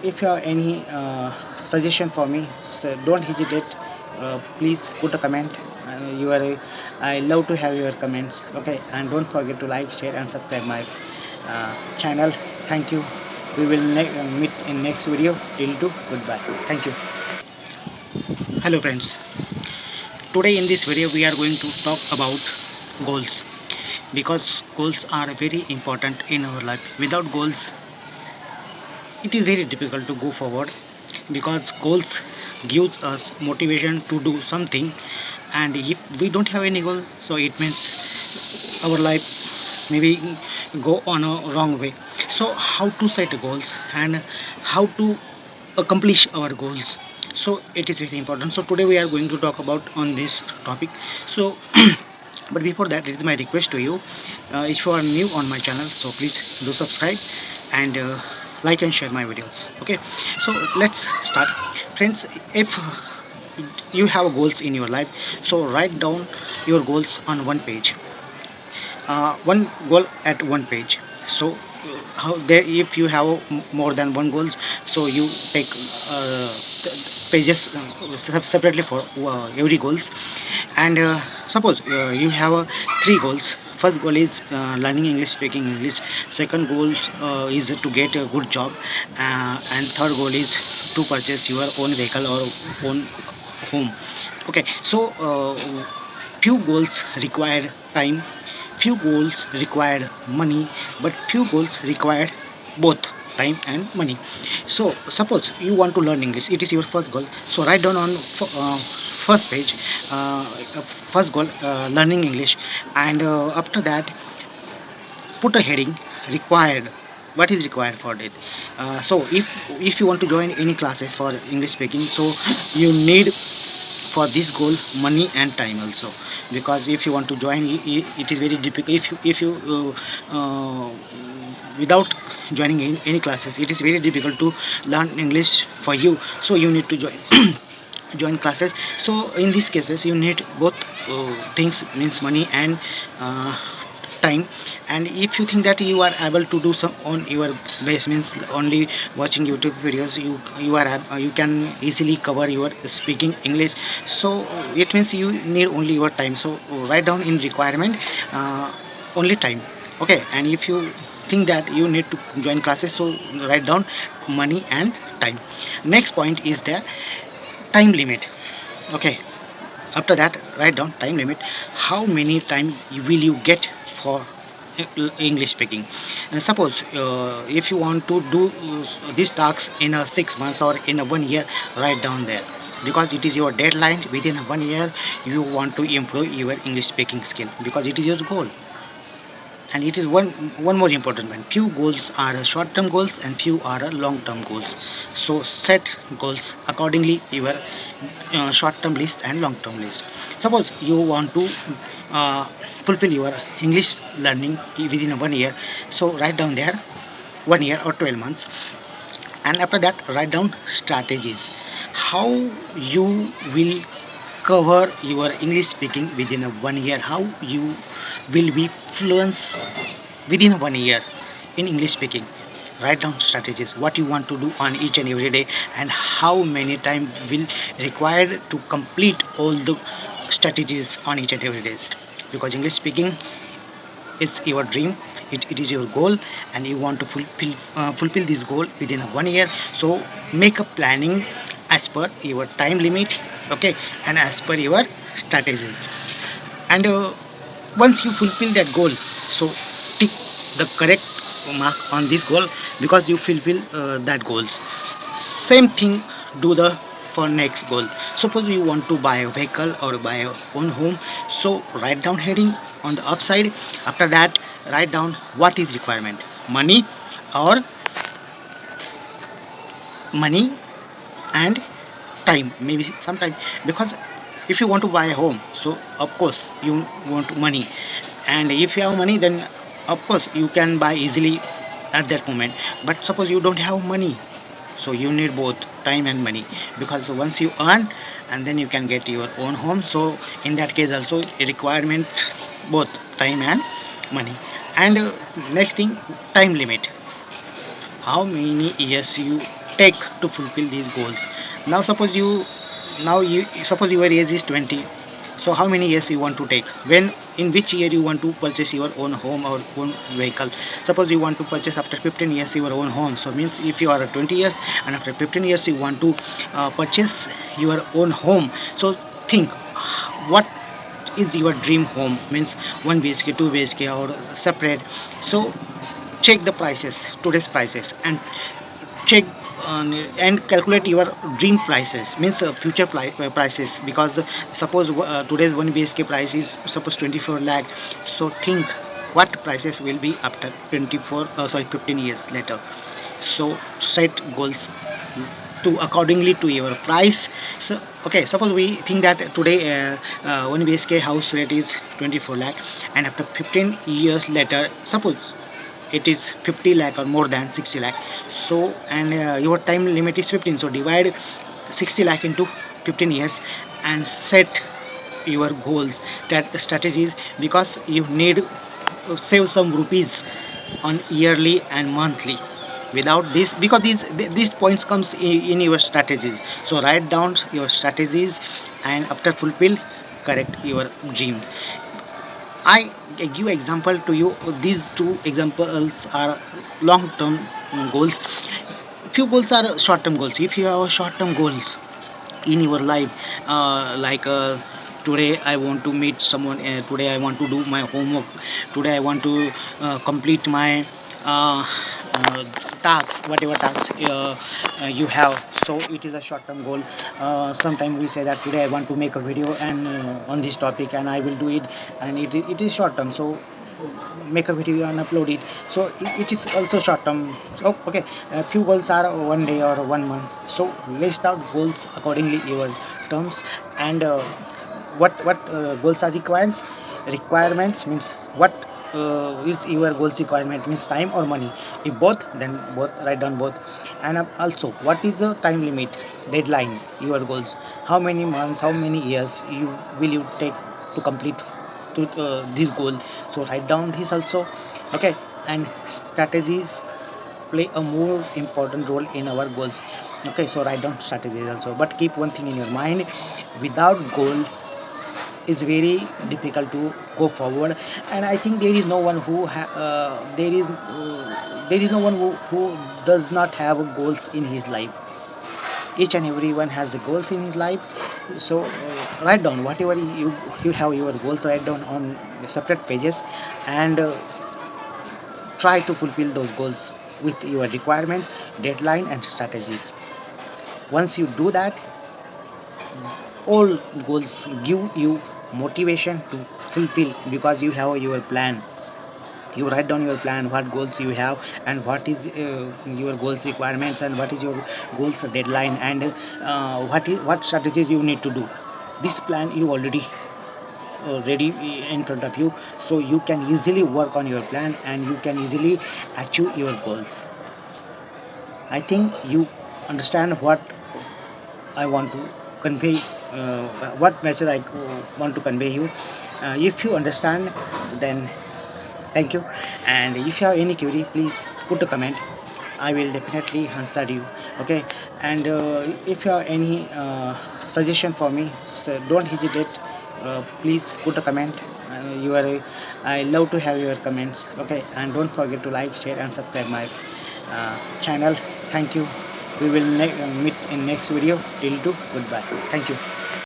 if you have any suggestion for me, so don't hesitate. Please put a comment. I love to have your comments. Okay, and don't forget to like, share, and subscribe my channel. Thank you. We will meet in next video. Till to goodbye. Thank you. Hello friends. Today in this video we are going to talk about goals, because goals are very important in our life. Without goals, it is very difficult to go forward, because goals gives us motivation to do something, and if we don't have any goal, so it means our life maybe go on a wrong way. So how to set goals and how to accomplish our goals, so it is very important. So today we are going to talk about on this topic. So but before that, it is my request to you, if you are new on my channel, so please do subscribe and like and share my videos. Okay, so let's start. Friends, if you have goals in your life, so write down your goals on one page, one goal at one page. So how there, if you have more than one goals, so you take pages separately for every goals. And suppose you have three goals. First goal is learning English, speaking English. Second goal is to get a good job, and third goal is to purchase your own vehicle or own home. Okay, so few goals require time, few goals require money, but few goals require both time and money. So suppose you want to learn English, it is your first goal, so write down on first page, first goal, learning English. And after that, put a heading, required. What is required for it? So if you want to join any classes for English speaking, so you need for this goal money and time also, because if you want to join, it is very difficult. If you without joining in any classes, it is very difficult to learn English for you, so you need to join join classes. So in these cases you need both things, means money and time. And if you think that you are able to do some on your base, means only watching YouTube videos, you can easily cover your speaking English, so it means you need only your time. So write down in requirement only time. Okay, and if you think that you need to join classes, so write down money and time. Next point is the time limit. Okay, after that write down time limit. How many time will you get for English speaking? Suppose if you want to do these tasks in a 6 months or in a 1 year, write down there, because it is your deadline. Within 1 year you want to improve your English speaking skill, because it is your goal. And it is one more important one: few goals are short term goals and few are long term goals. So set goals accordingly, your short term list and long term list. Suppose you want to uh, fulfill your English learning within 1 year, so write down there 1 year or 12 months. And after that write down strategies, how you will cover your English speaking within a 1 year, how you will be fluent within 1 year in English speaking. Write down strategies, what you want to do on each and every day, and how many time will required to complete all the strategies on each and every days, because English speaking is your dream, it is your goal, and you want to fulfill this goal within 1 year. So make a planning as per your time limit, okay, and as per your strategies. And once you fulfill that goal, so tick the correct mark on this goal, because you fulfill that goals. Same thing do the for next goal. Suppose you want to buy a vehicle or buy a own home, so write down heading on the upside. After that write down what is requirement: money or money and time, maybe sometime. Because if you want to buy a home, so of course you want money, and if you have money, then of course you can buy easily at that moment. But suppose you don't have money, so you need both time and money, because once you earn, and then you can get your own home. So in that case also a requirement both time and money. And next thing, time limit, how many years you take to fulfill these goals. Now suppose your age is 20. So how many years you want to take? When, in which year you want to purchase your own home or own vehicle? Suppose you want to purchase after 15 years your own home. So means if you are 20 years and after 15 years you want to purchase your own home. So think, what is your dream home? Means 1 BHK, 2 BHK or separate. So check the prices, today's prices, and check and calculate your dream prices, means future prices, because suppose today's 1 BHK price is suppose 24 lakh. So think what prices will be after 15 years later. So set goals to accordingly to your price. So okay, suppose we think that today 1 BHK house rate is 24 lakh, and after 15 years later, suppose it is 50 lakh or more than 60 lakh. So and your time limit is 15, so divide 60 lakh into 15 years and set your goals, that strategies, because you need save some rupees on yearly and monthly. Without this, because these points comes in your strategies, so write down your strategies and after fulfill, correct your dreams. I give example to you. These two examples are long term goals. Few goals are short term goals. If you have short term goals in your life, today I want to meet someone, today I want to do my homework, today I want to complete my uh, uh, tasks, whatever tasks you have. So it is a short term goal. Sometimes we say that today I want to make a video and on this topic, and I will do it, and it is short term. So make a video and upload it. So it is also short term. So okay, few goals are 1 day or 1 month. So list out goals accordingly your terms, and what goals are requirements, means what is your goals requirement, means time or money. If both, then both, write down both. And also what is the time limit, deadline, your goals, how many months, how many years you take to complete to this goal. So write down this also. Okay, and strategies play a more important role in our goals. Okay, so write down strategies also, but keep one thing in your mind: without goal is very difficult to go forward. And I think there is no one there is no one who does not have goals in his life. Each and everyone has goals in his life. So write down whatever you have your goals, write down on separate pages, and try to fulfill those goals with your requirements, deadline, and strategies. Once you do that, all goals give you motivation to fulfill, because you have your plan. You write down your plan, what goals you have, and what is your goals requirements, and what is your goals deadline, and what strategies you need to do. This plan you already ready in front of you, so you can easily work on your plan and you can easily achieve your goals. I think you understand what I want to convey, what message I want to convey you. If you understand, then thank you. And if you have any query, please put a comment. I will definitely answer you. Okay. And if you have any suggestion for me, so don't hesitate. Please put a comment. I love to have your comments. Okay. And don't forget to like, share, and subscribe my channel. Thank you. We will meet in next video. Till to goodbye. Thank you.